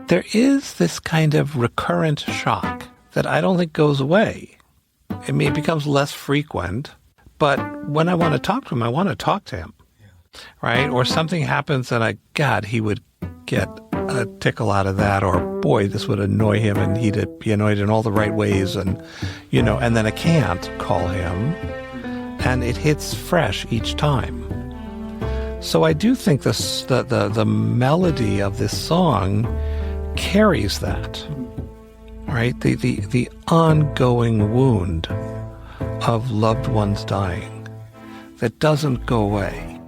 there is this kind of recurrent shock that I don't think goes away. I mean, it becomes less frequent, but when I want to talk to him, I want to talk to him, right? Or something happens and God, he would get a tickle out of that, or boy, this would annoy him and he'd be annoyed in all the right ways, and, and then I can't call him, and it hits fresh each time. So I do think the melody of this song carries that, right? The ongoing wound of loved ones dying that doesn't go away.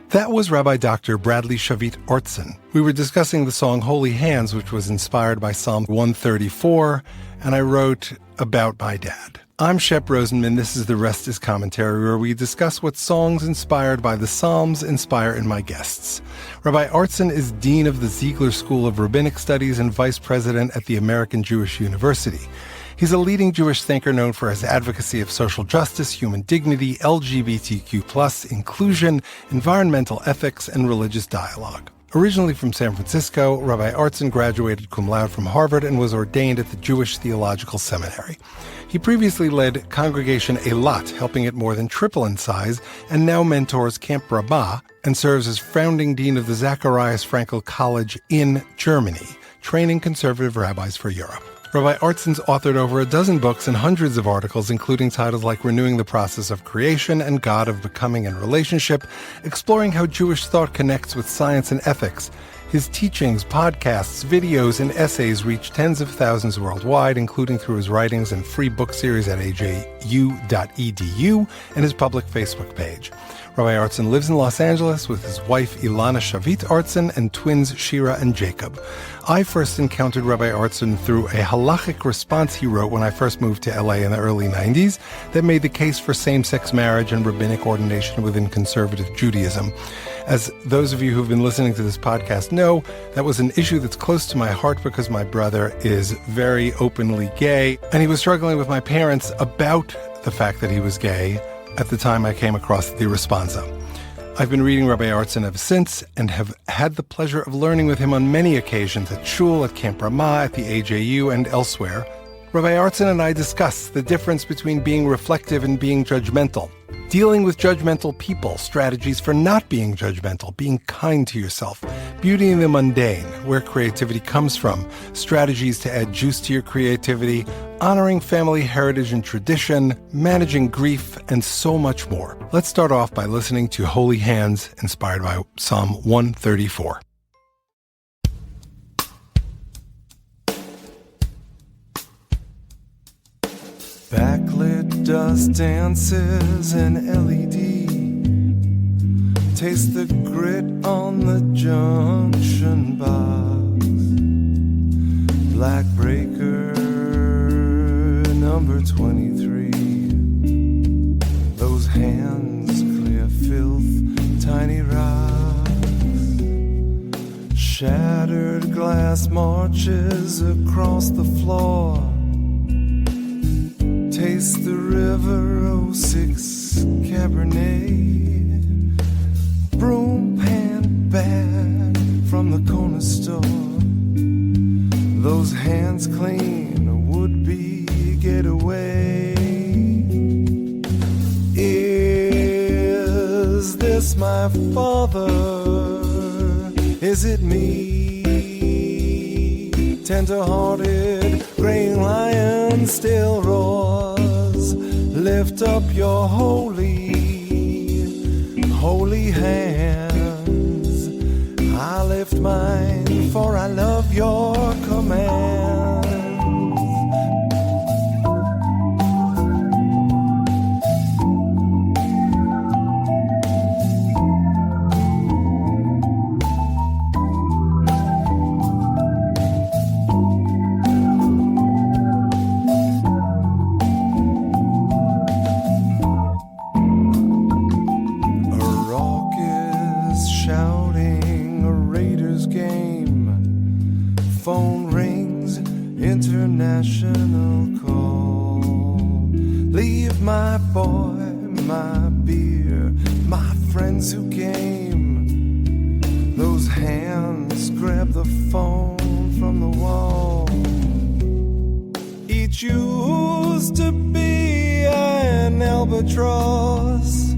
That was Rabbi Dr. Bradley Shavit Artson. We were discussing the song Holy Hands, which was inspired by Psalm 134, and I wrote about my dad. I'm Shep Rosenman. This is The Rest is Commentary, where we discuss what songs inspired by the Psalms inspire in my guests. Rabbi Artson is Dean of the Ziegler School of Rabbinic Studies and Vice President at the American Jewish University. He's a leading Jewish thinker known for his advocacy of social justice, human dignity, LGBTQ+, inclusion, environmental ethics, and religious dialogue. Originally from San Francisco, Rabbi Artson graduated cum laude from Harvard and was ordained at the Jewish Theological Seminary. He previously led Congregation Eilat, helping it more than triple in size, and now mentors Camp Rabbah and serves as founding dean of the Zacharias Frankel College in Germany, training conservative rabbis for Europe. Rabbi Artson's authored over a dozen books and hundreds of articles, including titles like Renewing the Process of Creation and God of Becoming and Relationship, exploring how Jewish thought connects with science and ethics. His teachings, podcasts, videos, and essays reach tens of thousands worldwide, including through his writings and free book series at aju.edu and his public Facebook page. Rabbi Artson lives in Los Angeles with his wife Ilana Shavit Artson and twins Shira and Jacob. I first encountered Rabbi Artson through a halachic response he wrote when I first moved to LA in the early 90s that made the case for same-sex marriage and rabbinic ordination within conservative Judaism. As those of you who've been listening to this podcast know, that was an issue that's close to my heart because my brother is very openly gay, and he was struggling with my parents about the fact that he was gay at the time I came across the responsa. I've been reading Rabbi Artson ever since and have had the pleasure of learning with him on many occasions at Shul, at Camp Ramah, at the AJU, and elsewhere. Rabbi Artson and I discuss the difference between being reflective and being judgmental, dealing with judgmental people, strategies for not being judgmental, being kind to yourself, beauty in the mundane, where creativity comes from, strategies to add juice to your creativity, honoring family heritage and tradition, managing grief, and so much more. Let's start off by listening to Holy Hands, inspired by Psalm 134. Backlit dust dances in LED. Taste the grit on the junction box. Black breaker number 23. Those hands clear filth, tiny rocks. Shattered glass marches across the floor. Taste the river 06 Cabernet. Broom pan bag from the corner store. Those hands clean a would-be getaway. Is this my father? Is it me? Tender-hearted graying lion still roars. Lift up your holy hands. I lift mine, for I love your commands. Phone rings, international call. Leave my boy, my beer, my friends who came. Those hands grab the phone from the wall. Each used to be an albatross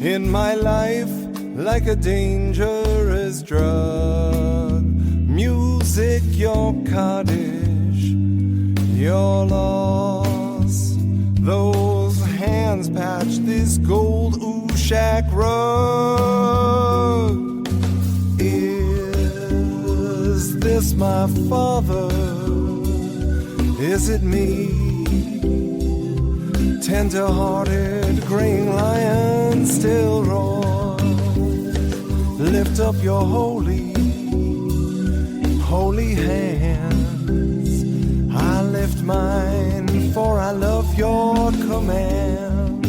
in my life, like a dangerous drug. Music, your cottage, your loss. Those hands patch this gold shack rug. Is this my father? Is it me? Tender-hearted graying lion still roars. Lift up your holy hands. I lift mine, for I love your commands.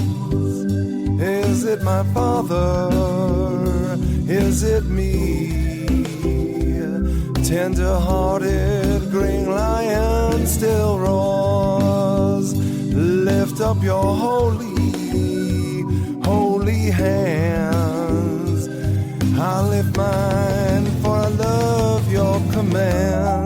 Is it my father? Is it me? Tender-hearted graying lion still roars. Lift up your holy hands. I lift mine, for I love your commands.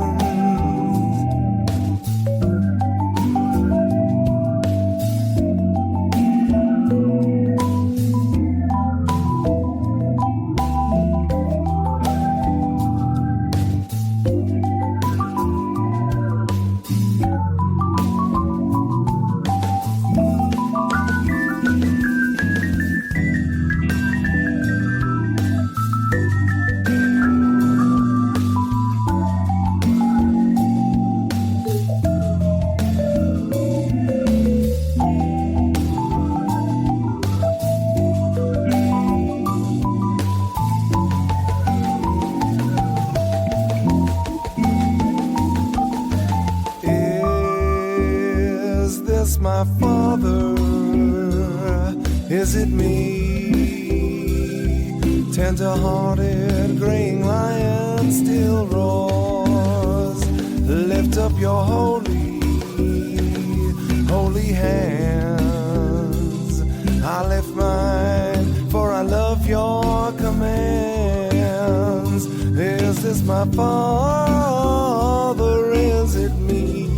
My father, is it me? Tender-hearted graying lion still roars. Lift up your holy hands. I lift mine, for I love your commands. Is this my father? Is it me?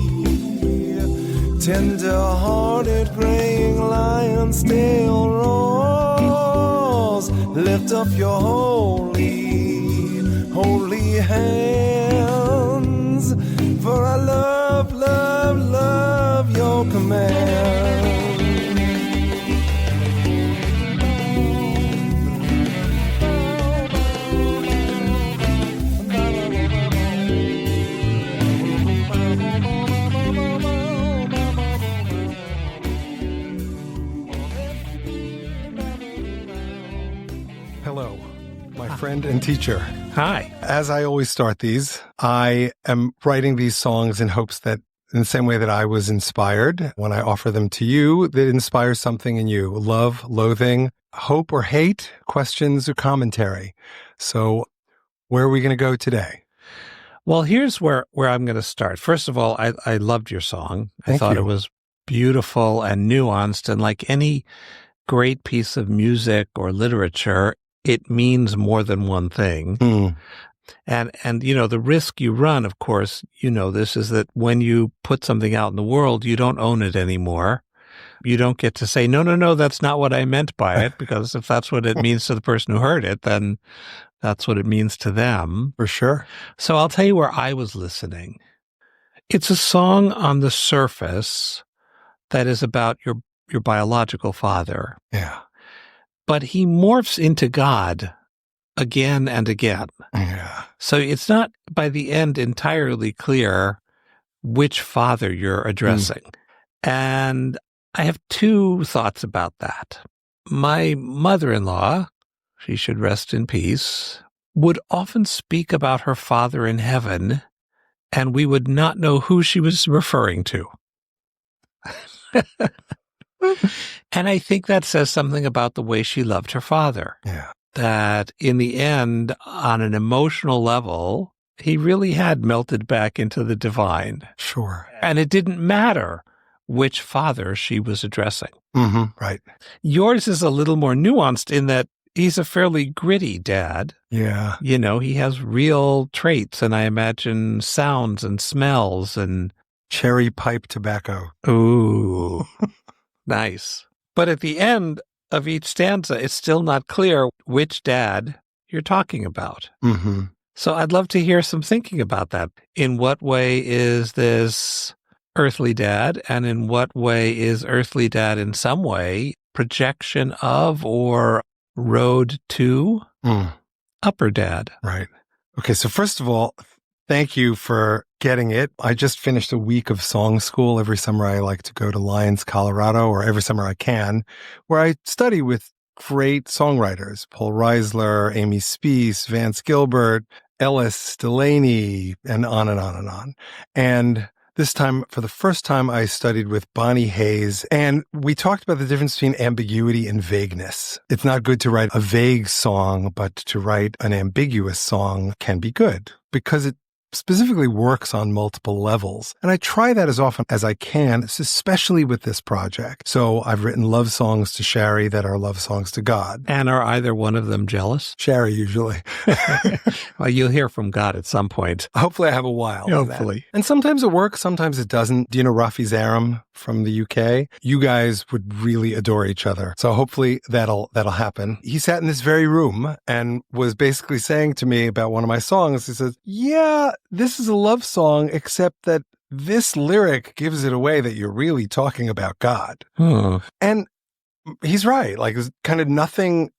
Tender-hearted graying lion still roars. Lift up your holy hands, for I love your command. Hello, my friend and teacher. Hi. As I always start these, I am writing these songs in hopes that, in the same way that I was inspired when I offer them to you, that inspires something in you. Love, loathing, hope or hate, questions or commentary. So where are we going to go today? Well, here's where I'm going to start. First of all, I loved your song. I thought it was beautiful and nuanced. And like any great piece of music or literature, it means more than one thing. And you know, the risk you run, of course, you know this, is that when you put something out in the world, you don't own it anymore. You don't get to say, no, that's not what I meant by it, because if that's what it means to the person who heard it, then that's what it means to them. For sure. So I'll tell you where I was listening. It's a song on the surface that is about your biological father. Yeah. But he morphs into God again and again. Yeah. So it's not, by the end, entirely clear which father you're addressing. And I have two thoughts about that. My mother-in-law, she should rest in peace, would often speak about her father in heaven, and we would not know who she was referring to. And I think that says something about the way she loved her father. Yeah. That in the end, on an emotional level, he really had melted back into the divine. Sure. And it didn't matter which father she was addressing. Mm-hmm. Right. Yours is a little more nuanced in that he's a fairly gritty dad. Yeah. You know, he has real traits, and I imagine sounds and smells and... Cherry pipe tobacco. Ooh, nice. But at the end of each stanza, it's still not clear which dad you're talking about. Mm-hmm. So I'd love to hear some thinking about that. In what way is this earthly dad, and in what way is earthly dad in some way projection of or road to upper dad? Right. Okay, so first of all, thank you for getting it. I just finished a week of song school. Every summer I like to go to Lyons, Colorado, or every summer I can, where I study with great songwriters, Paul Reisler, Amy Speece, Vance Gilbert, Ellis Delaney, and on and on and on. And this time, for the first time, I studied with Bonnie Hayes, and we talked about the difference between ambiguity and vagueness. It's not good to write a vague song, but to write an ambiguous song can be good because it specifically works on multiple levels. And I try that as often as I can, especially with this project. So I've written love songs to Shari that are love songs to God. And are either one of them jealous? Shari, usually. Well, you'll hear from God at some point. Hopefully I have a while. Hopefully. And sometimes it works, sometimes it doesn't. Do you know Rafi Zaram from the UK? You guys would really adore each other. So hopefully that'll happen. He sat in this very room and was basically saying to me about one of my songs, he says, yeah, this is a love song, except that this lyric gives it away that you're really talking about God. And he's right. Like, there's kind of nothing,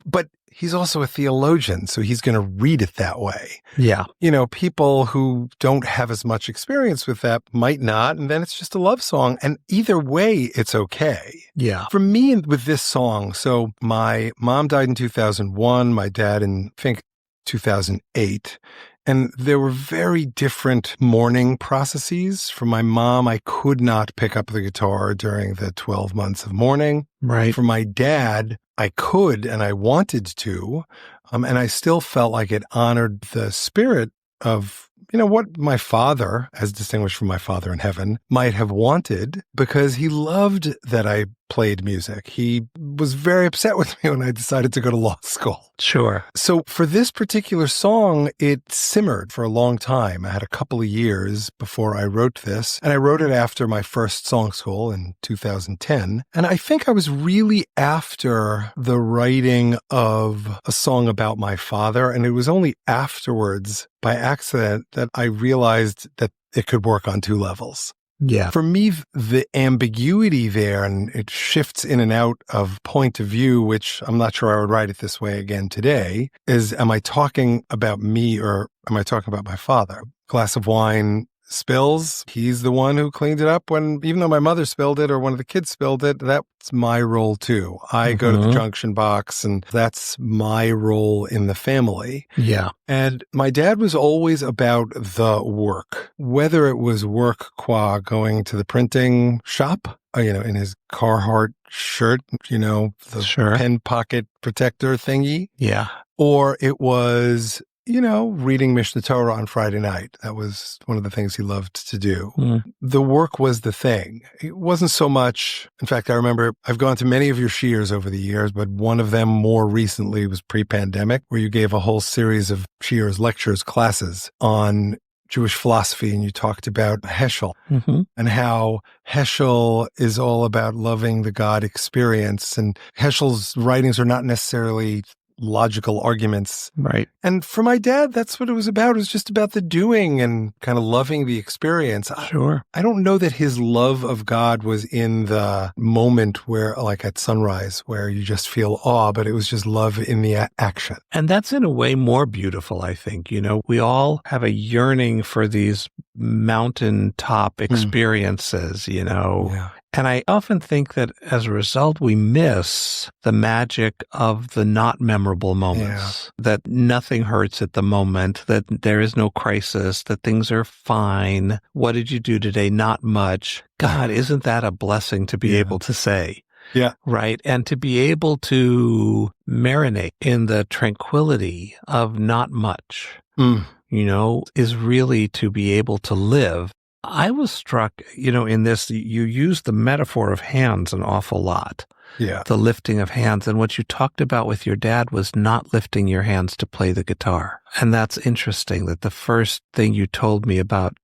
but he's also a theologian, so he's going to read it that way. Yeah. You know, people who don't have as much experience with that might not, and then it's just a love song. And either way, it's okay. Yeah. For me, with this song, so my mom died in 2001, my dad in, I think, 2008. And there were very different mourning processes. For my mom, I could not pick up the guitar during the 12 months of mourning. Right. For my dad, I could and I wanted to. And I still felt like it honored the spirit of, you know, what my father, as distinguished from my father in heaven, might have wanted, because he loved that I played music. He was very upset with me when I decided to go to law school. Sure. So for this particular song, it simmered for a long time. I had a couple of years before I wrote this, and I wrote it after my first song school in 2010. And I think I was really after the writing of a song about my father, and it was only afterwards, by accident, that I realized that it could work on two levels. Yeah. For me, the ambiguity there, and it shifts in and out of point of view, which I'm not sure I would write it this way again today, is, am I talking about me or am I talking about my father? Glass of wine spills. He's the one who cleaned it up when, even though my mother spilled it or one of the kids spilled it, that's my role too. I go to the junction box, and that's my role in the family. Yeah. And my dad was always about the work, whether it was work qua going to the printing shop, you know, in his Carhartt shirt, you know, the pen pocket protector thingy. Yeah. Or it was, you know, reading Mishnah Torah on Friday night. That was one of the things he loved to do. The work was the thing. It wasn't so much. In fact, I remember I've gone to many of your shiurs over the years, but one of them more recently was pre-pandemic, where you gave a whole series of shiurs, lectures, classes on Jewish philosophy, and you talked about Heschel and how Heschel is all about loving the God experience, and Heschel's writings are not necessarily logical arguments. Right. And for my dad, that's what it was about. It was just about the doing and kind of loving the experience. Sure. I don't know that his love of God was in the moment where, like at sunrise, where you just feel awe, but it was just love in the action. And that's in a way more beautiful, I think. You know, we all have a yearning for these mountaintop experiences, you know. Yeah. And I often think that as a result, we miss the magic of the not memorable moments, that nothing hurts at the moment, that there is no crisis, that things are fine. What did you do today? Not much. God, isn't that a blessing to be able to say? Yeah. Right. And to be able to marinate in the tranquility of not much, you know, is really to be able to live. I was struck, you know, in this, you use the metaphor of hands an awful lot. Yeah. the lifting of hands. And what you talked about with your dad was not lifting your hands to play the guitar. And that's interesting that the first thing you told me about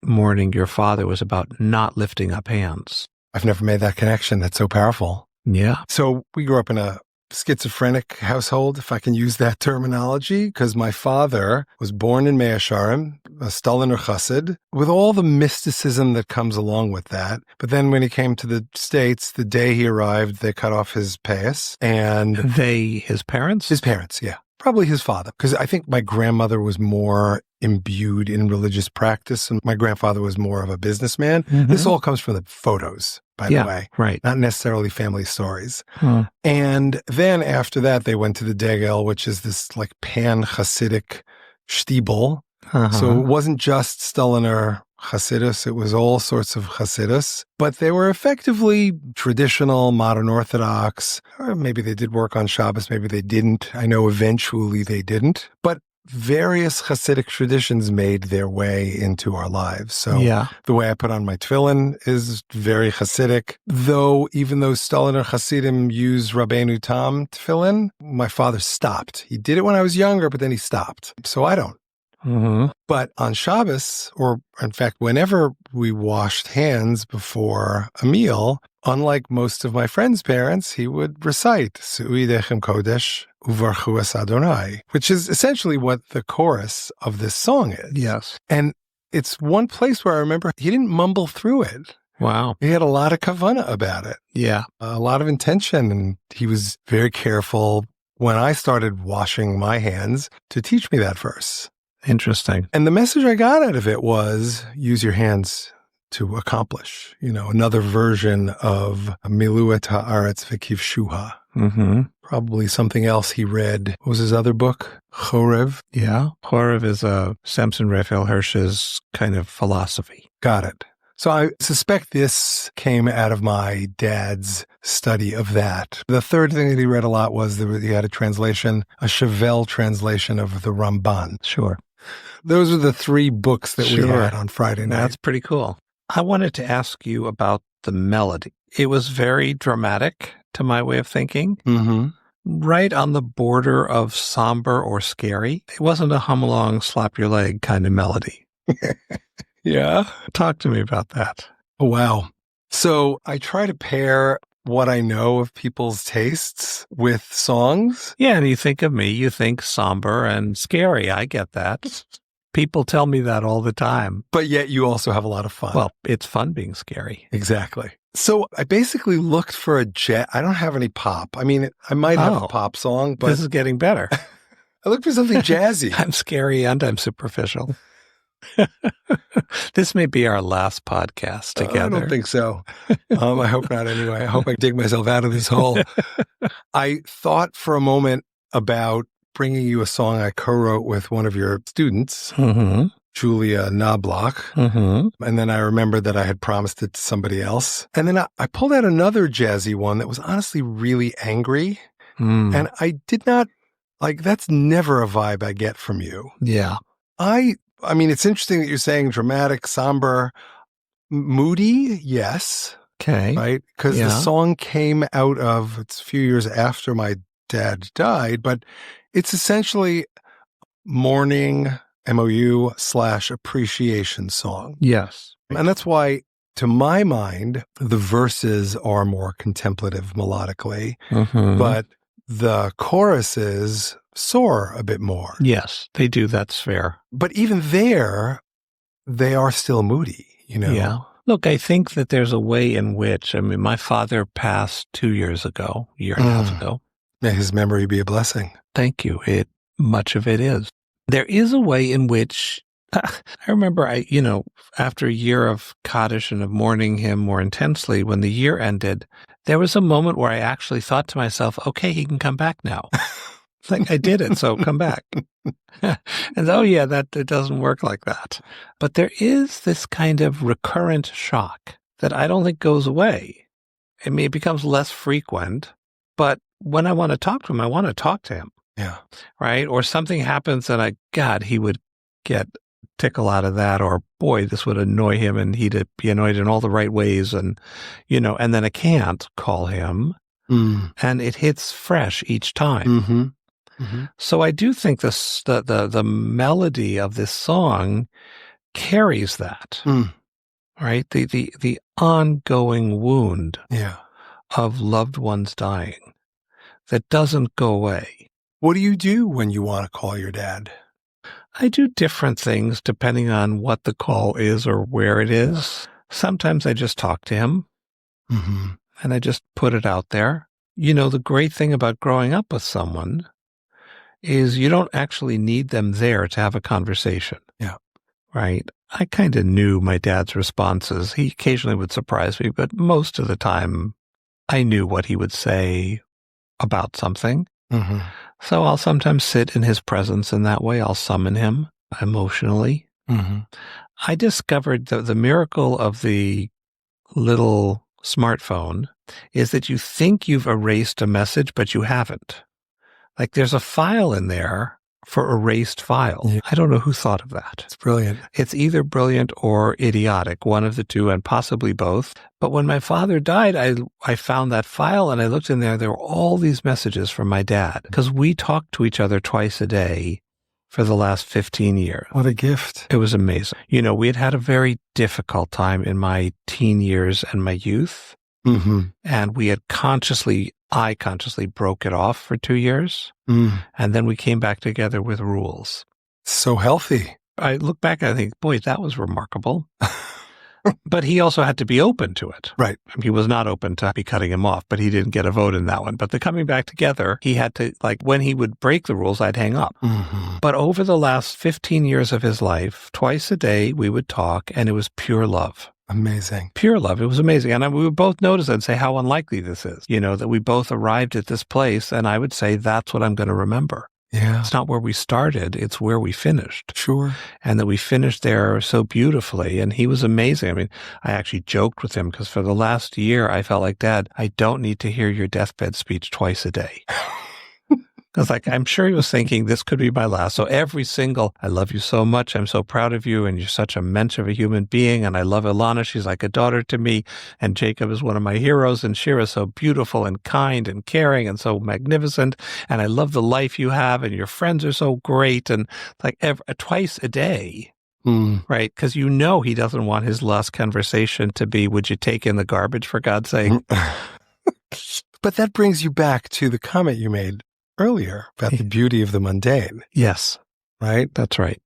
mourning your father was about not lifting up hands. I've never made that connection. That's so powerful. Yeah. So we grew up in a schizophrenic household, if I can use that terminology, because my father was born in Mea Shearim, a Stoliner Chassid, with all the mysticism that comes along with that. But then when he came to the States, the day he arrived, they cut off his payas. And His parents? His parents, yeah. Probably his father, because I think my grandmother was more imbued in religious practice, and my grandfather was more of a businessman. Mm-hmm. This all comes from the photos, by the way. Right. Not necessarily family stories. Huh. And then after that, they went to the Degel, which is this like pan-Hasidic shtibel. Uh-huh. So it wasn't just Stoliner Hasidus, it was all sorts of Hasidus, but they were effectively traditional, modern Orthodox. Or maybe they did work on Shabbos, maybe they didn't. I know eventually they didn't, but various Hasidic traditions made their way into our lives. So the way I put on my tefillin is very Hasidic, though even though Stoliner Hasidim use Rabbeinu Tam tefillin, my father stopped. He did it when I was younger, but then he stopped. So I don't. Mm-hmm. But on Shabbos, or in fact, whenever we washed hands before a meal, unlike most of my friends' parents, he would recite Su'idechem Kodesh Uvarchu Es Adonai, which is essentially what the chorus of this song is. Yes. And it's one place where I remember he didn't mumble through it. Wow. He had a lot of kavanah about it. Yeah. A lot of intention. And he was very careful when I started washing my hands to teach me that verse. Interesting. And the message I got out of it was use your hands to accomplish, another version of Miluet Haaretz V'Kivshuha. Mm-hmm. Probably something else he read. What was his other book? Chorev? Yeah. Chorev is Samson Raphael Hirsch's kind of philosophy. Got it. So I suspect this came out of my dad's study of that. The third thing that he read a lot was that he had a translation, a Chevelle translation of the Ramban. Sure. Those are the three books that we had on Friday night. That's pretty cool. I wanted to ask you about the melody. It was very dramatic to my way of thinking. Mm-hmm. Right on the border of somber or scary. It wasn't a hum along, slap your leg kind of melody. Yeah. Talk to me about that. Oh, wow. So I try to pair what I know of people's tastes with songs. Yeah, and you think of me, you think somber and scary. I get that. People tell me that all the time. But yet you also have a lot of fun. Well, it's fun being scary. Exactly. So I basically looked for a jazz. I don't have any pop. I mean, I might have a pop song, but this is getting better. I looked for something jazzy. I'm scary and I'm superficial. This may be our last podcast together. I don't think so. I hope not anyway. I hope I dig myself out of this hole. I thought for a moment about bringing you a song I co-wrote with one of your students, mm-hmm. Julia Knobloch. Mm-hmm. And then I remembered that I had promised it to somebody else. And then I pulled out another jazzy one that was honestly really angry. Mm. And I did not, that's never a vibe I get from you. Yeah. I mean, it's interesting that you're saying dramatic, somber, moody. Yes. Okay. Right. Because the song came out of, it's a few years after my dad died, but it's essentially mourning, MOU/appreciation song. Yes. And that's why, to my mind, the verses are more contemplative melodically, mm-hmm. but the choruses soar a bit more. Yes, they do. That's fair. But even there, they are still moody, Yeah. Look, I think that there's a way in which, my father passed 2 years ago, a year and a half ago. May his memory be a blessing. Thank you. Much of it is. There is a way in which, I remember after a year of Kaddish and of mourning him more intensely, when the year ended, there was a moment where I actually thought to myself, okay, he can come back now. It's like, I did it, so come back. And it doesn't work like that. But there is this kind of recurrent shock that I don't think goes away. It becomes less frequent, but when I want to talk to him, I want to talk to him. Yeah. Right? Or something happens and he would get tickle out of that, or boy, this would annoy him and he'd be annoyed in all the right ways. And, and then I can't call him. and it hits fresh each time. Mm-hmm. Mm-hmm. So I do think the melody of this song carries that, right? The ongoing wound of loved ones dying that doesn't go away. What do you do when you want to call your dad? I do different things depending on what the call is or where it is. Sometimes I just talk to him and I just put it out there. You know, the great thing about growing up with someone is you don't actually need them there to have a conversation. Yeah. Right? I kind of knew my dad's responses. He occasionally would surprise me, but most of the time I knew what he would say about something. So I'll sometimes sit in his presence in that way. I'll summon him emotionally. I discovered the miracle of the little smartphone is that you think you've erased a message, but you haven't. Like there's a file in there for erased files. Yeah. I don't know who thought of that. It's brilliant. It's either brilliant or idiotic, one of the two, and possibly both. But when my father died, I found that file and I looked in there. There were all these messages from my dad because we talked to each other twice a day for the last 15 years. What a gift. It was amazing. You know, we had a very difficult time in my teen years and my youth. And we had I consciously broke it off for 2 years. And then we came back together with rules. So healthy. I look back and I think, boy, that was remarkable. But he also had to be open to it. Right. He was not open to be cutting him off, but he didn't get a vote in that one. But the coming back together, he had to, like, when he would break the rules, I'd hang up. But over the last 15 years of his life, twice a day, we would talk, and it was pure love. Amazing. Pure love. It was amazing. And we would both notice and say how unlikely this is, you know, that we both arrived at this place. And I would say, that's what I'm going to remember. Yeah. It's not where we started. It's where we finished. Sure. And that we finished there so beautifully. And he was amazing. I mean, I actually joked with him because for the last year, I felt like, Dad, I don't need to hear your deathbed speech twice a day. Because I'm sure he was thinking this could be my last. So every single, I love you so much. I'm so proud of you. And you're such a mensch of a human being. And I love Ilana. She's like a daughter to me. And Jacob is one of my heroes. And Shira's so beautiful and kind and caring and so magnificent. And I love the life you have. And your friends are so great. And twice a day. Right? Because you know he doesn't want his last conversation to be, would you take in the garbage for God's sake? But that brings you back to the comment you made earlier about the beauty of the mundane. Yes. Right? That's right.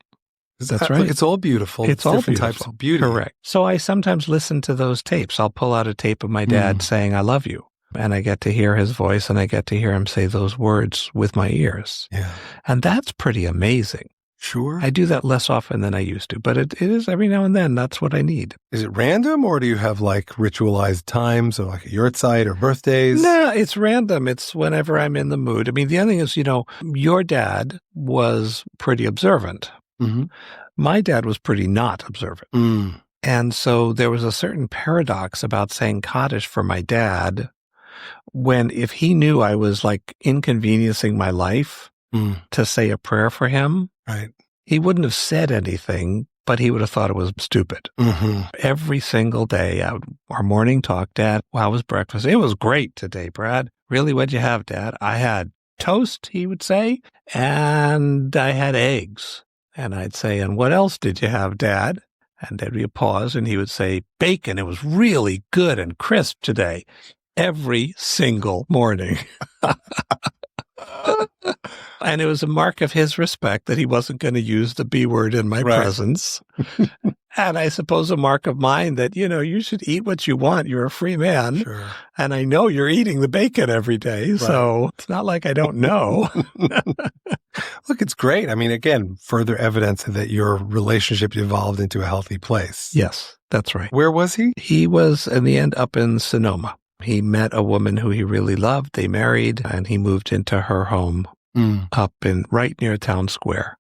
That's right. It's all beautiful. It's all different beautiful. Types of beauty. Correct. So I sometimes listen to those tapes. I'll pull out a tape of my dad saying, I love you. And I get to hear his voice and I get to hear him say those words with my ears. Yeah. And that's pretty amazing. Sure. I do that less often than I used to, but it is every now and then. That's what I need. Is it random or do you have like ritualized times or like a yahrzeit or birthdays? No, it's random. It's whenever I'm in the mood. I mean, the other thing is, you know, your dad was pretty observant. My dad was pretty not observant. And so there was a certain paradox about saying Kaddish for my dad when if he knew I was like inconveniencing my life to say a prayer for him, right, he wouldn't have said anything, but he would have thought it was stupid. Every single day, our morning talk, Dad, how was breakfast? It was great today, Brad. Really, what'd you have, Dad? I had toast, he would say, and I had eggs. And I'd say, and what else did you have, Dad? And there'd be a pause, and he would say, bacon. It was really good and crisp today. Every single morning. And it was a mark of his respect that he wasn't going to use the B word in my presence. And I suppose a mark of mine that, you know, you should eat what you want. You're a free man. Sure. And I know you're eating the bacon every day. Right. So it's not like I don't know. Look, it's great. I mean, again, further evidence that your relationship evolved into a healthy place. Yes, that's right. Where was he? He was, in the end, up in Sonoma. He met a woman who he really loved. They married, and he moved into her home up in right near Town Square.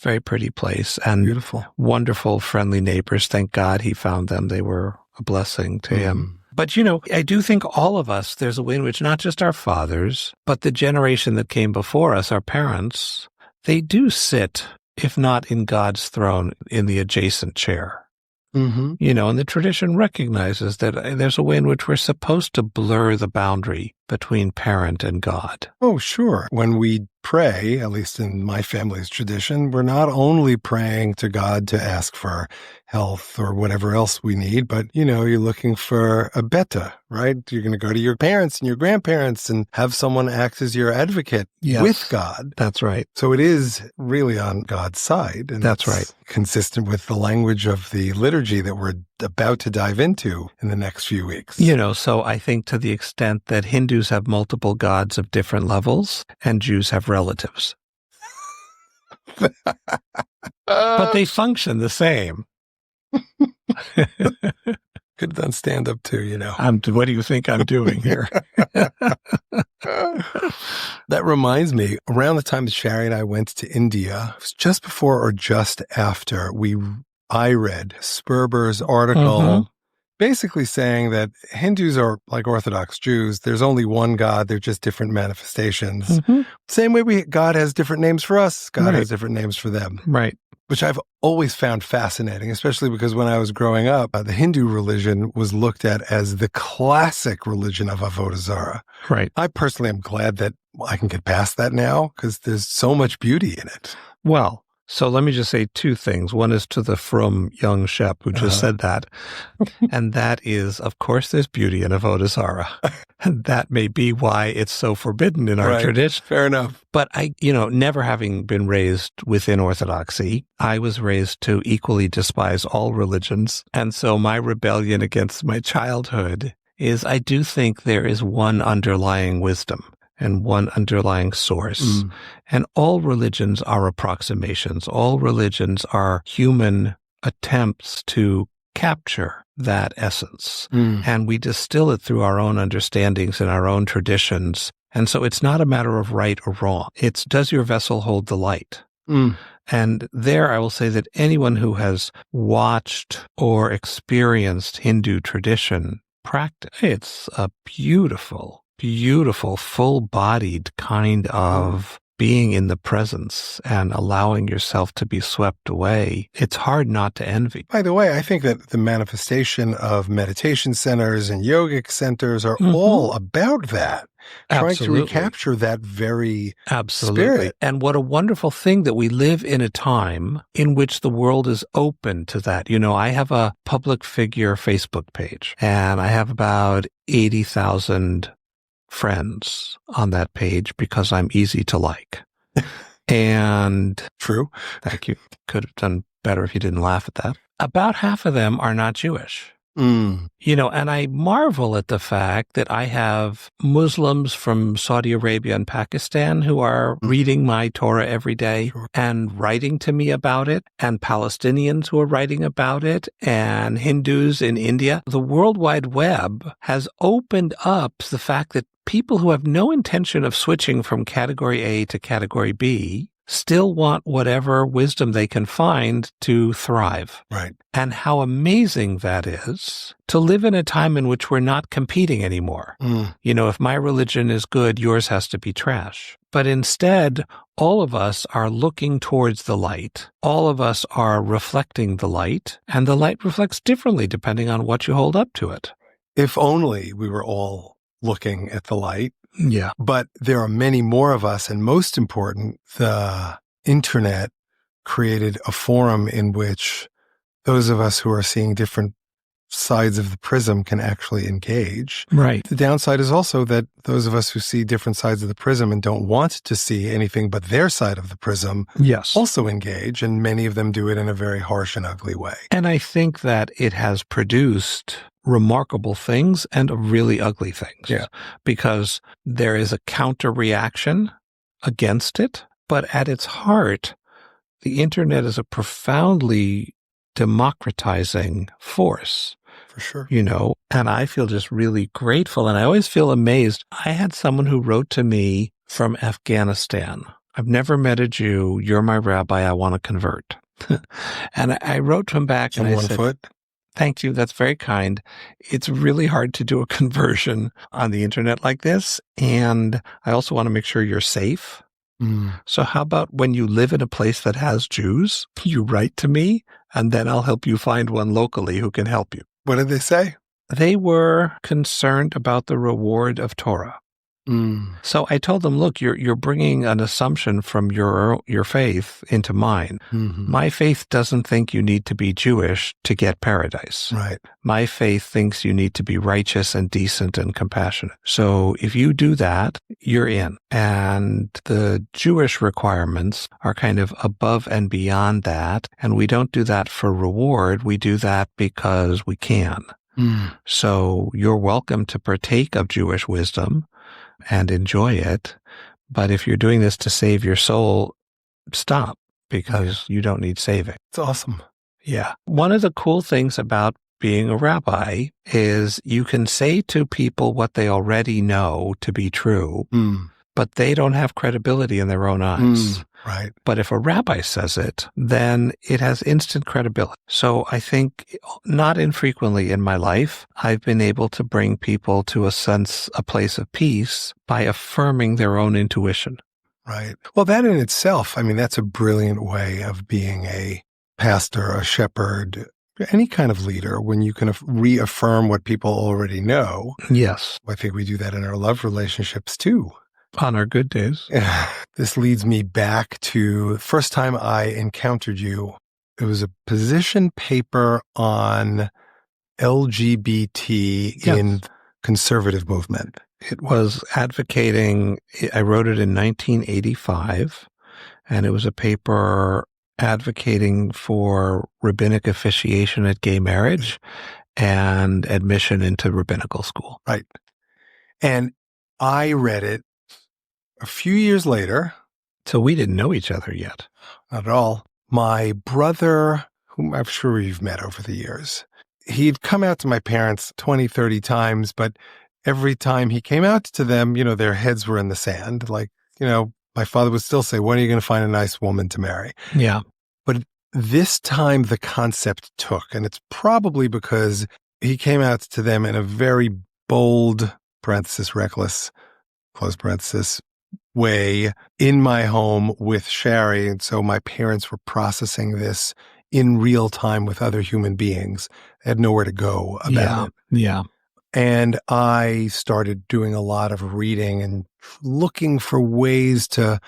Very pretty place and beautiful, wonderful, friendly neighbors. Thank God he found them. They were a blessing to him. But, you know, I do think all of us, there's a way in which not just our fathers, but the generation that came before us, our parents, they do sit, if not in God's throne, in the adjacent chair. Mm-hmm. And the tradition recognizes that there's a way in which we're supposed to blur the boundary between parent and God. Oh, sure. When we pray, at least in my family's tradition, we're not only praying to God to ask for health or whatever else we need, but, you're looking for a beta, right? You're going to go to your parents and your grandparents and have someone act as your advocate with God. That's right. So it is really on God's side. And that's right. Consistent with the language of the liturgy that we're about to dive into in the next few weeks. So I think to the extent that Hindus have multiple gods of different levels and Jews have relatives. But they function the same. Could have done stand-up too, What do you think I'm doing here? That reminds me, around the time that Sherry and I went to India, it was just before or just after I read Sperber's article, basically saying that Hindus are like Orthodox Jews. There's only one God. They're just different manifestations. Same way God has different names for us. God has different names for them. Right. Which I've always found fascinating, especially because when I was growing up, the Hindu religion was looked at as the classic religion of Avodah Zarah. Right. I personally am glad that I can get past that now because there's so much beauty in it. Well, so let me just say two things. One is to the from young Shep who just said that. And that is, of course, there's beauty in Avodah Zarah. And that may be why it's so forbidden in our tradition. Fair enough. But I, never having been raised within Orthodoxy, I was raised to equally despise all religions. And so my rebellion against my childhood is I do think there is one underlying wisdom and one underlying source. And all religions are approximations. All religions are human attempts to capture that essence. And we distill it through our own understandings and our own traditions. And so it's not a matter of right or wrong. It's, does your vessel hold the light? And there I will say that anyone who has watched or experienced Hindu tradition practice, it's a beautiful, full-bodied kind of being in the presence and allowing yourself to be swept away. It's hard not to envy. By the way, I think that the manifestation of meditation centers and yogic centers are all about that. Trying to recapture that very spirit. And what a wonderful thing that we live in a time in which the world is open to that. I have a public figure Facebook page, and I have about 80,000 friends on that page because I'm easy to like. And true. Thank you. Could have done better if you didn't laugh at that. About half of them are not Jewish. And I marvel at the fact that I have Muslims from Saudi Arabia and Pakistan who are reading my Torah every day and writing to me about it, and Palestinians who are writing about it, and Hindus in India. The World Wide Web has opened up the fact that people who have no intention of switching from category A to category B still want whatever wisdom they can find to thrive. Right. And how amazing that is to live in a time in which we're not competing anymore. If my religion is good, yours has to be trash. But instead, all of us are looking towards the light. All of us are reflecting the light, and the light reflects differently depending on what you hold up to it. If only we were all looking at the light. Yeah. But there are many more of us, and most important, the internet created a forum in which those of us who are seeing different sides of the prism can actually engage. Right. The downside is also that those of us who see different sides of the prism and don't want to see anything but their side of the prism also engage, and many of them do it in a very harsh and ugly way. And I think that it has produced remarkable things and really ugly things. Yeah. Because there is a counter reaction against it, but at its heart, the internet is a profoundly democratizing force. For sure. And I feel just really grateful, and I always feel amazed. I had someone who wrote to me from Afghanistan. I've never met a Jew. You're my rabbi. I want to convert. And I wrote to him back and I said, foot? Thank you. That's very kind. It's really hard to do a conversion on the internet like this. And I also want to make sure you're safe. Mm. So how about when you live in a place that has Jews, you write to me, and then I'll help you find one locally who can help you. What did they say? They were concerned about the reward of Torah. Mm. So I told them, look, you're bringing an assumption from your faith into mine. Mm-hmm. My faith doesn't think you need to be Jewish to get paradise. Right. My faith thinks you need to be righteous and decent and compassionate. So if you do that, you're in. And the Jewish requirements are kind of above and beyond that. And we don't do that for reward. We do that because we can. Mm. So you're welcome to partake of Jewish wisdom and enjoy it. But if you're doing this to save your soul, stop, because you don't need saving. It's awesome. Yeah. One of the cool things about being a rabbi is you can say to people what they already know to be true, but they don't have credibility in their own eyes. Right. But if a rabbi says it, then it has instant credibility. So I think not infrequently in my life, I've been able to bring people to a place of peace by affirming their own intuition. Right. Well, that in itself, I mean, that's a brilliant way of being a pastor, a shepherd, any kind of leader, when you can reaffirm what people already know. Yes. I think we do that in our love relationships too. On our good days. This leads me back to the first time I encountered you. It was a position paper on LGBT in conservative movement. It was advocating, I wrote it in 1985, and it was a paper advocating for rabbinic officiation at gay marriage and admission into rabbinical school. Right. And I read it a few years later. So we didn't know each other yet. Not at all. My brother, whom I'm sure you've met over the years, he'd come out to my parents 20, 30 times, but every time he came out to them, their heads were in the sand. Like, my father would still say, when are you going to find a nice woman to marry? Yeah. But this time the concept took, and it's probably because he came out to them in a very bold, parenthesis, reckless, close parenthesis, way in my home with Sherry. And so my parents were processing this in real time with other human beings. They had nowhere to go about it. Yeah. And I started doing a lot of reading and looking for ways to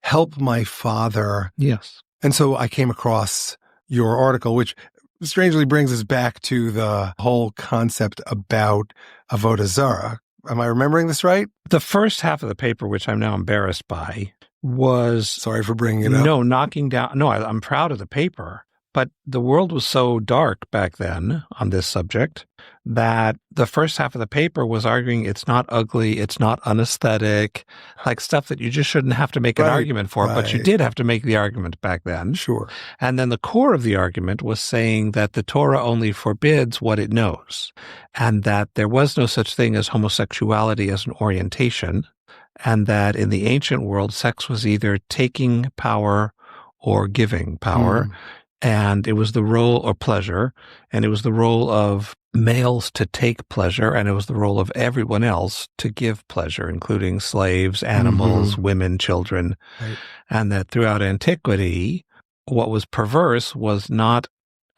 help my father. Yes. And so I came across your article, which strangely brings us back to the whole concept about Avodah Zarah. Am I remembering this right? The first half of the paper, which I'm now embarrassed by, was... Sorry for bringing it up. No, knocking down... No, I'm proud of the paper. But the world was so dark back then on this subject that the first half of the paper was arguing it's not ugly, it's not unaesthetic, like stuff that you just shouldn't have to make an argument for, but you did have to make the argument back then. Sure. And then the core of the argument was saying that the Torah only forbids what it knows, and that there was no such thing as homosexuality as an orientation, and that in the ancient world, sex was either taking power or giving power. And it was the role or pleasure, and it was the role of males to take pleasure, and it was the role of everyone else to give pleasure, including slaves, animals, women, children. Right. And that throughout antiquity, what was perverse was not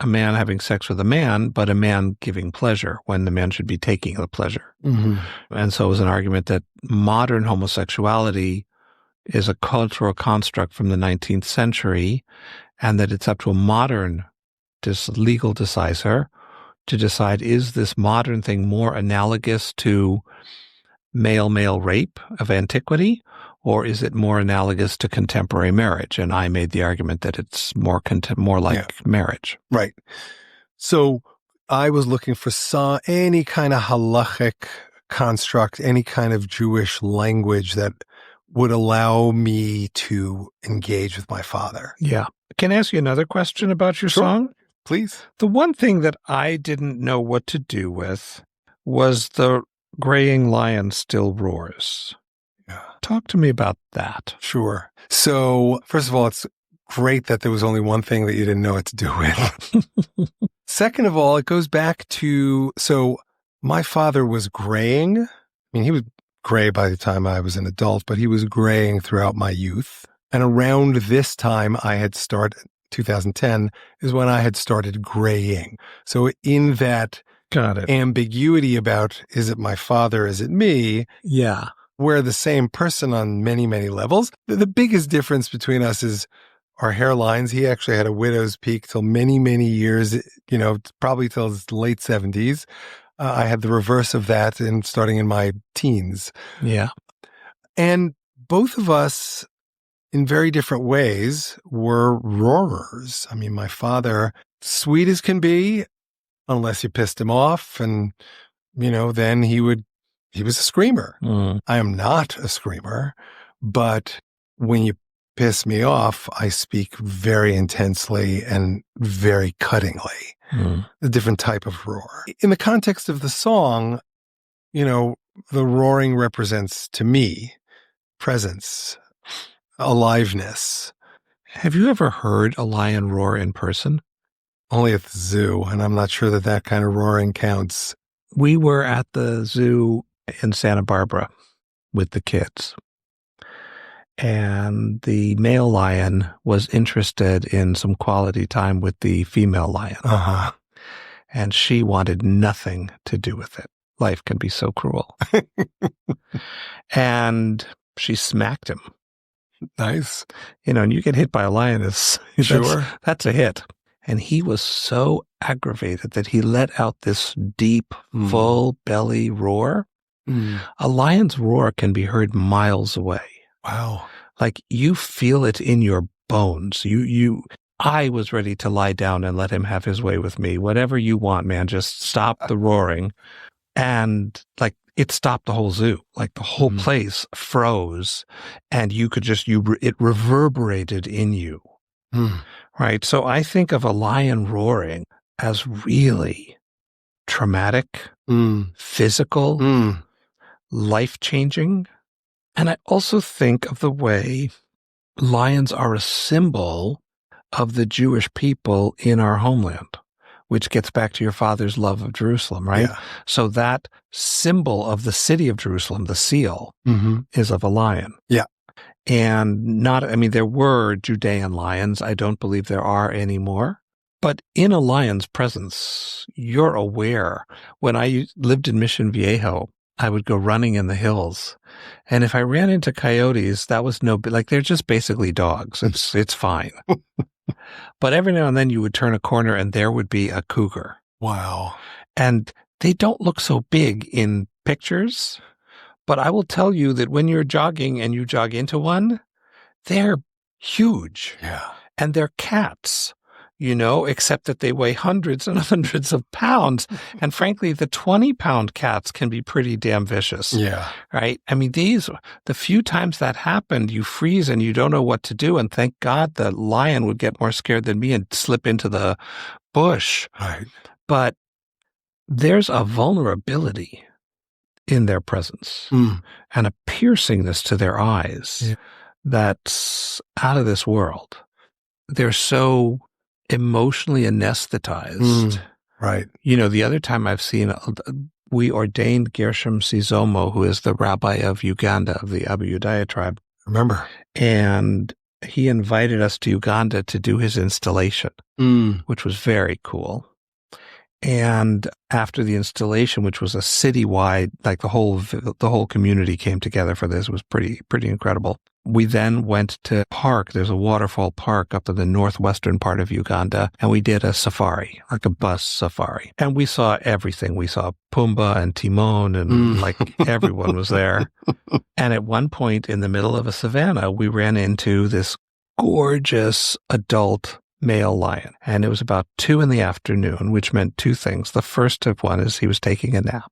a man having sex with a man, but a man giving pleasure when the man should be taking the pleasure. And so it was an argument that modern homosexuality is a cultural construct from the 19th century, and that it's up to a modern legal decisor to decide, is this modern thing more analogous to male-male rape of antiquity, or is it more analogous to contemporary marriage? And I made the argument that it's more like marriage. Right. So I was looking for any kind of halachic construct, any kind of Jewish language that would allow me to engage with my father. Yeah. Can I ask you another question about your song? Please. The one thing that I didn't know what to do with was the graying lion still roars. Yeah. Talk to me about that. Sure. So, first of all, it's great that there was only one thing that you didn't know what to do with. Second of all, it goes back to, so my father was graying. I mean, he was gray by the time I was an adult, but he was graying throughout my youth. And around this time 2010 is when I had started graying. So in that Got it. ambiguity about, is it my father, is it me? Yeah. We're the same person on many, many levels. The biggest difference between us is our hairlines. He actually had a widow's peak till many, many years, probably till his late 70s. I had the reverse of that starting in my teens. Yeah. And both of us, in very different ways, were roarers. I mean, my father, sweet as can be, unless you pissed him off. And, then he was a screamer. Mm. I am not a screamer, but when you piss me off, I speak very intensely and very cuttingly. A different type of roar. In the context of the song, the roaring represents to me presence, aliveness. Have you ever heard a lion roar in person? Only at the zoo, and I'm not sure that kind of roaring counts. We were at the zoo in Santa Barbara with the kids, and the male lion was interested in some quality time with the female lion. Uh-huh. And she wanted nothing to do with it. Life can be so cruel. And she smacked him. Nice. And you get hit by a lioness. Sure. That's a hit. And he was so aggravated that he let out this deep, full belly roar. A lion's roar can be heard miles away. Wow. Like you feel it in your bones. I was ready to lie down and let him have his way with me. Whatever you want, man, just stop the roaring. And like it stopped the whole zoo. Like the whole place froze and you could it reverberated in you. Right. So I think of a lion roaring as really traumatic, physical, life-changing. And I also think of the way lions are a symbol of the Jewish people in our homeland, which gets back to your father's love of Jerusalem, right? Yeah. So that symbol of the city of Jerusalem, the seal, is of a lion. Yeah. And there were Judean lions. I don't believe there are anymore. But in a lion's presence, you're aware. When I lived in Mission Viejo, I would go running in the hills. And if I ran into coyotes, that was they're just basically dogs. It's fine. But every now and then you would turn a corner and there would be a cougar. Wow. And they don't look so big in pictures, but I will tell you that when you're jogging and you jog into one, they're huge. Yeah. And they're cats, except that they weigh hundreds and hundreds of pounds. And frankly, the 20-pound cats can be pretty damn vicious. Yeah. Right? The few times that happened, you freeze and you don't know what to do. And thank God the lion would get more scared than me and slip into the bush. Right. But there's a vulnerability in their presence and a piercingness to their eyes that's out of this world. They're so emotionally anesthetized. Right. The other time I've seen, we ordained Gershom Sizomo, who is the rabbi of Uganda, of the Abu Udaya tribe. Remember. And he invited us to Uganda to do his installation, which was very cool. And after the installation, which was a citywide, like the whole community came together for this, it was pretty incredible. We then went to park. There's a waterfall park up in the northwestern part of Uganda, and we did a safari, like a bus safari. And we saw everything. We saw Pumbaa and Timon, and everyone was there. And at one point in the middle of a savanna, we ran into this gorgeous adult male lion. And it was about 2 p.m, which meant two things. The first of one is he was taking a nap.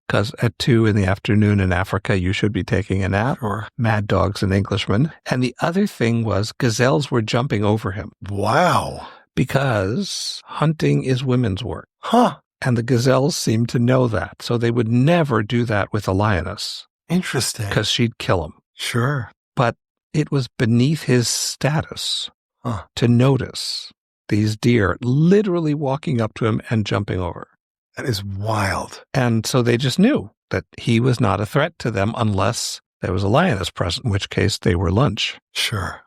Because at 2 p.m. in Africa, you should be taking a nap. Sure. Mad dogs and Englishmen. And the other thing was gazelles were jumping over him. Wow. Because hunting is women's work. Huh. And the gazelles seemed to know that. So they would never do that with a lioness. Interesting. Because she'd kill him. Sure. But it was beneath his status to notice these deer literally walking up to him and jumping over. That is wild. And so they just knew. that he was not a threat to them unless there was a lioness present, in which case they were lunch. Sure.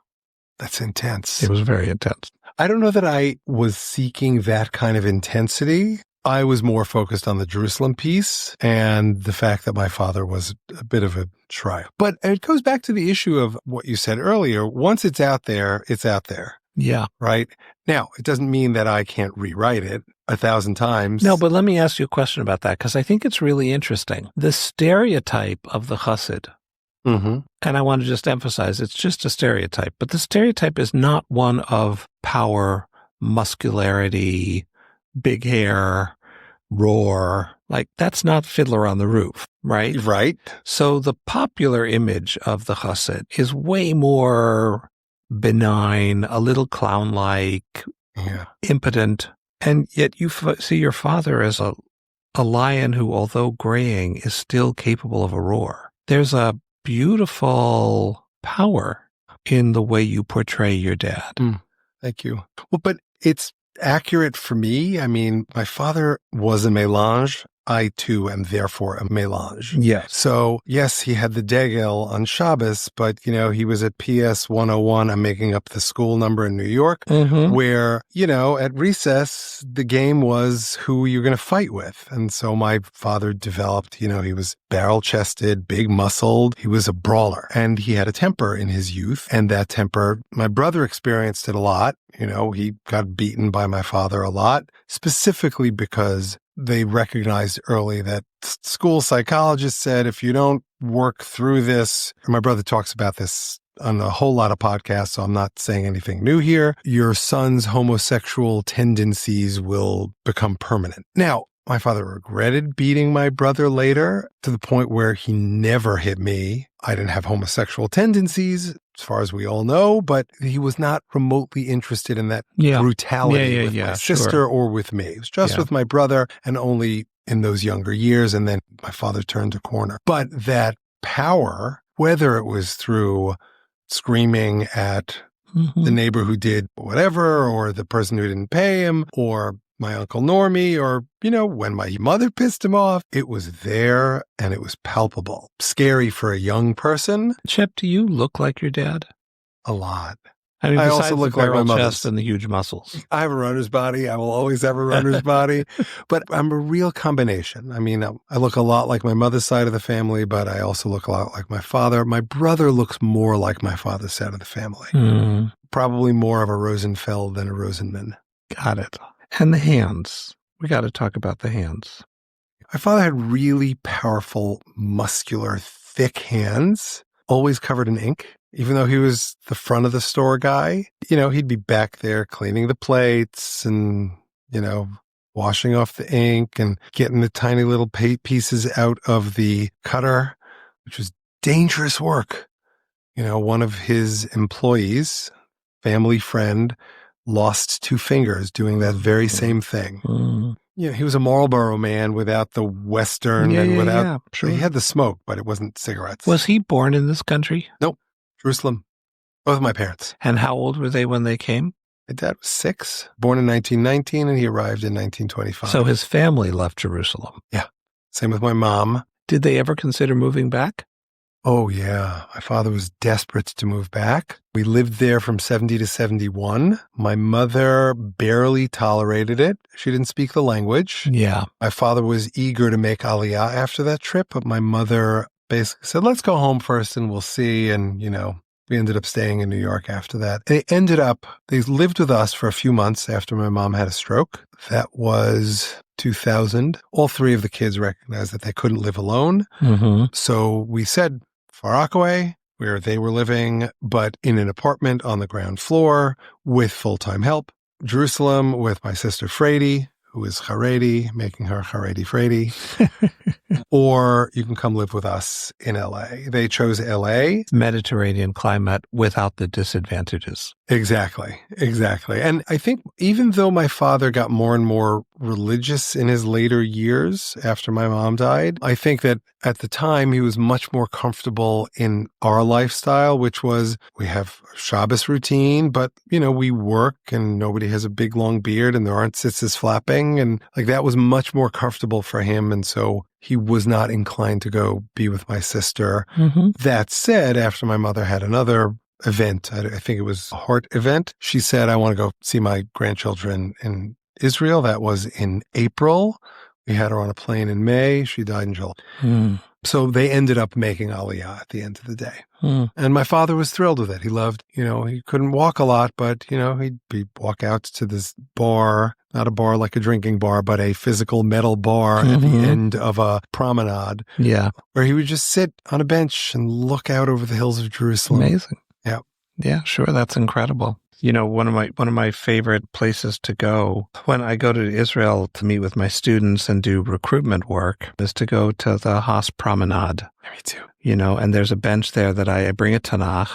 That's intense. It was very intense. I don't know that I was seeking that kind of intensity. I was more focused on the Jerusalem piece and the fact that my father was a bit of a trial. But it goes back to the issue of what you said earlier. Once it's out there, it's out there. Yeah. Right? Now, it doesn't mean that I can't rewrite it 1,000 times. No, but let me ask you a question about that, because I think it's really interesting. The stereotype of the chassid, and I want to just emphasize, it's just a stereotype, but the stereotype is not one of power, muscularity, big hair, roar. Like, that's not Fiddler on the Roof, right? Right. So the popular image of the chassid is way more benign, a little clown-like, impotent. And yet you see your father as a lion who, although graying, is still capable of a roar. There's a beautiful power in the way you portray your dad. Thank you. Well, but it's accurate for me. I mean, my father was a mélange. I, too, am therefore a mélange. Yes. So, yes, he had the degel on Shabbos, but, he was at PS 101. I'm making up the school number in New York, where, at recess, the game was who you're going to fight with. And so my father developed, he was barrel-chested, big-muscled. He was a brawler, and he had a temper in his youth. And that temper, my brother experienced it a lot. He got beaten by my father a lot, specifically because they recognized early that school psychologists said, if you don't work through this, my brother talks about this on a whole lot of podcasts, so I'm not saying anything new here, your son's homosexual tendencies will become permanent. Now, my father regretted beating my brother later to the point where he never hit me. I didn't have homosexual tendencies, as far as we all know, but he was not remotely interested in that brutality with my sister or with me. It was just with my brother, and only in those younger years. And then my father turned a corner. But that power, whether it was through screaming at the neighbor who did whatever, or the person who didn't pay him, or my Uncle Normie, or, when my mother pissed him off, it was there and it was palpable. Scary for a young person. Shep, do you look like your dad? A lot. I mean, I besides also look the like my barrel mother's chest and the huge muscles. I have a runner's body. I will always have a runner's body. But I'm a real combination. I mean, I look a lot like my mother's side of the family, but I also look a lot like my father. My brother looks more like my father's side of the family. Probably more of a Rosenfeld than a Rosenman. Got it. And the hands. We got to talk about the hands. My father had really powerful, muscular, thick hands, always covered in ink. Even though he was the front of the store guy, he'd be back there cleaning the plates and, washing off the ink and getting the tiny little pieces out of the cutter, which was dangerous work. One of his employees, family friend, lost 2 fingers doing that very same thing. He was a Marlboro man without the Western and without, sure. He had the smoke, but it wasn't cigarettes. Was he born in this country? Nope. Jerusalem. Both of my parents. And how old were they when they came? My dad was 6, born in 1919, and he arrived in 1925. So his family left Jerusalem. Yeah. Same with my mom. Did they ever consider moving back? Oh, yeah. My father was desperate to move back. We lived there from 70 to 71. My mother barely tolerated it. She didn't speak the language. Yeah. My father was eager to make Aliyah after that trip, but my mother basically said, let's go home first and we'll see. And, we ended up staying in New York after that. They lived with us for a few months after my mom had a stroke. That was 2000. All 3 of the kids recognized that they couldn't live alone. So we said, Far Rockaway, where they were living, but in an apartment on the ground floor with full-time help. Jerusalem with my sister Frady, who is Haredi, making her Haredi Frady. Or you can come live with us in LA. They chose LA. Mediterranean climate without the disadvantages. Exactly. And I think even though my father got more and more religious in his later years after my mom died, I think that at the time he was much more comfortable in our lifestyle, which was we have a Shabbos routine, but we work and nobody has a big long beard and there aren't tzitzis flapping. And like that was much more comfortable for him. And so he was not inclined to go be with my sister. Mm-hmm. That said, after my mother had another event, I think it was a heart event, she said, I want to go see my grandchildren in Israel. That was in April. We had her on a plane in May. She died in July. Mm. So they ended up making Aliyah at the end of the day. Mm. And my father was thrilled with it. He loved, he couldn't walk a lot, but, he'd walk out to this bar, not a bar like a drinking bar, but a physical metal bar at the end of a promenade. Yeah. Where he would just sit on a bench and look out over the hills of Jerusalem. Amazing. Yeah. Yeah, sure. That's incredible. One of my favorite places to go when I go to Israel to meet with my students and do recruitment work is to go to the Haas Promenade. Me too. And there's a bench there that I bring a Tanakh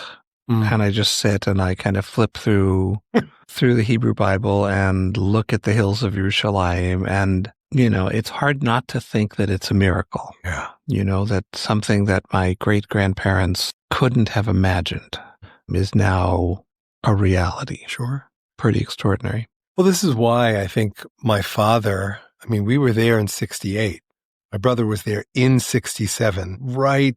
and I just sit and I kind of flip through the Hebrew Bible and look at the hills of Yerushalayim. And, it's hard not to think that it's a miracle. Yeah. That something that my great-grandparents couldn't have imagined is now a reality. Sure. Pretty extraordinary. Well, this is why I think my father, we were there in 68. My brother was there in 67, right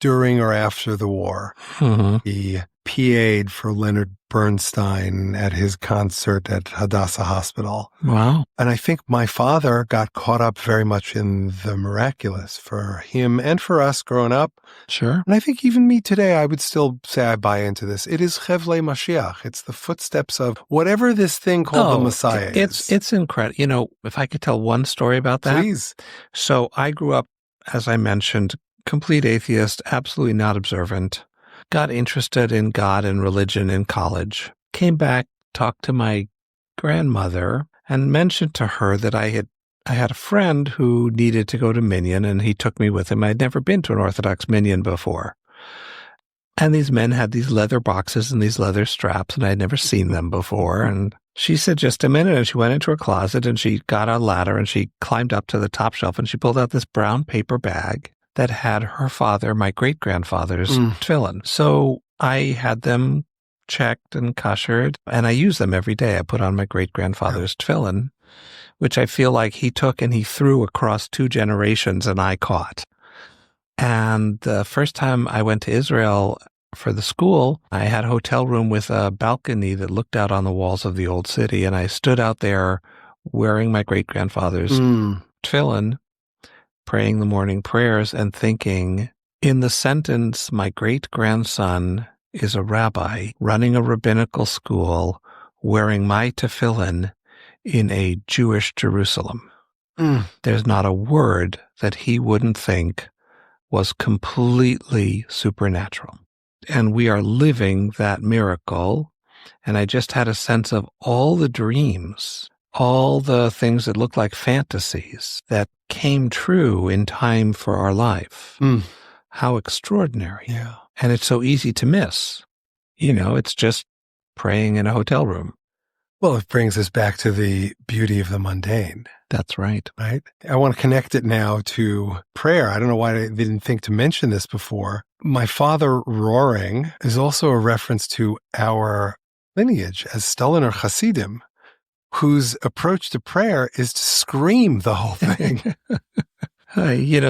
during or after the war. Mm-hmm. He PA'd for Leonard Bernstein at his concert at Hadassah Hospital. Wow. And I think my father got caught up very much in the miraculous for him and for us growing up. Sure. And I think even me today, I would still say I buy into this. It is Chevlei Mashiach. It's the footsteps of whatever this thing called the Messiah is. It's incredible. If I could tell one story about that. Please. So I grew up, as I mentioned, complete atheist, absolutely not observant. Got interested in God and religion in college. Came back, talked to my grandmother, and mentioned to her that I had a friend who needed to go to Minyan, and he took me with him. I'd never been to an Orthodox Minyan before. And these men had these leather boxes and these leather straps, and I'd never seen them before. And she said, just a minute, and she went into her closet, and she got a ladder, and she climbed up to the top shelf, and she pulled out this brown paper bag that had her father, my great-grandfather's tefillin. So I had them checked and koshered, and I use them every day. I put on my great-grandfather's tefillin, which I feel like he took and he threw across 2 generations and I caught. And the first time I went to Israel for the school, I had a hotel room with a balcony that looked out on the walls of the old city, and I stood out there wearing my great-grandfather's tefillin, praying the morning prayers and thinking, in the sentence, my great-grandson is a rabbi running a rabbinical school, wearing my tefillin in a Jewish Jerusalem. There's not a word that he wouldn't think was completely supernatural. And we are living that miracle. And I just had a sense of all the dreams, all the things that looked like fantasies that came true in time for our life. How extraordinary. Yeah. And it's so easy to miss. It's just praying in a hotel room. Well, it brings us back to the beauty of the mundane. That's right. Right? I want to connect it now to prayer. I don't know why I didn't think to mention this before. My father roaring is also a reference to our lineage as Stoliner Hasidim, whose approach to prayer is to scream the whole thing.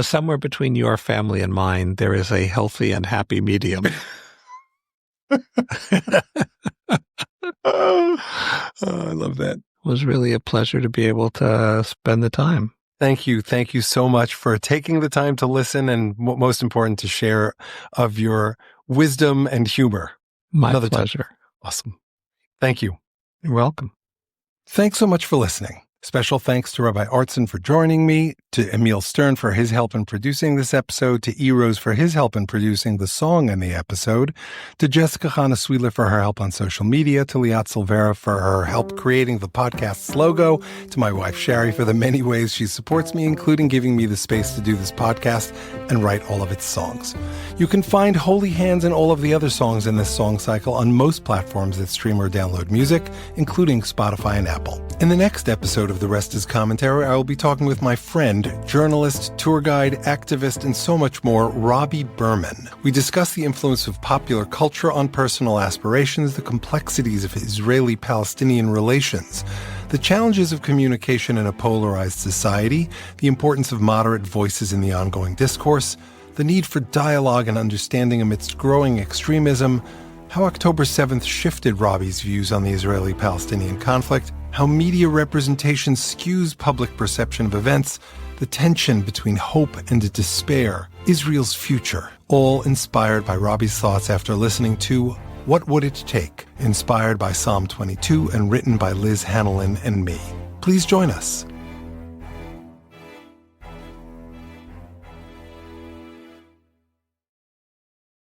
Somewhere between your family and mine, there is a healthy and happy medium. I love that. It was really a pleasure to be able to spend the time. Thank you. Thank you so much for taking the time to listen and, most important, to share of your wisdom and humor. My pleasure. Awesome. Thank you. You're welcome. Thanks so much for listening. Special thanks to Rabbi Artson for joining me. to Emil Stern for his help in producing this episode, to E-Rose for his help in producing the song in the episode, to Jessica Hanna-Sweeler for her help on social media, to Liat Silvera for her help creating the podcast's logo, to my wife Sherry for the many ways she supports me, including giving me the space to do this podcast and write all of its songs. You can find Holy Hands and all of the other songs in this song cycle on most platforms that stream or download music, including Spotify and Apple. In the next episode of The Rest is Commentary, I will be talking with my friend, journalist, tour guide, activist, and so much more, Robbie Berman. We discuss the influence of popular culture on personal aspirations, the complexities of Israeli-Palestinian relations, the challenges of communication in a polarized society, the importance of moderate voices in the ongoing discourse, the need for dialogue and understanding amidst growing extremism, how October 7th shifted Robbie's views on the Israeli-Palestinian conflict, how media representation skews public perception of events, the tension between hope and despair, Israel's future, all inspired by Robbie's thoughts after listening to What Would It Take?, inspired by Psalm 22 and written by Liz Hanlon and me. Please join us.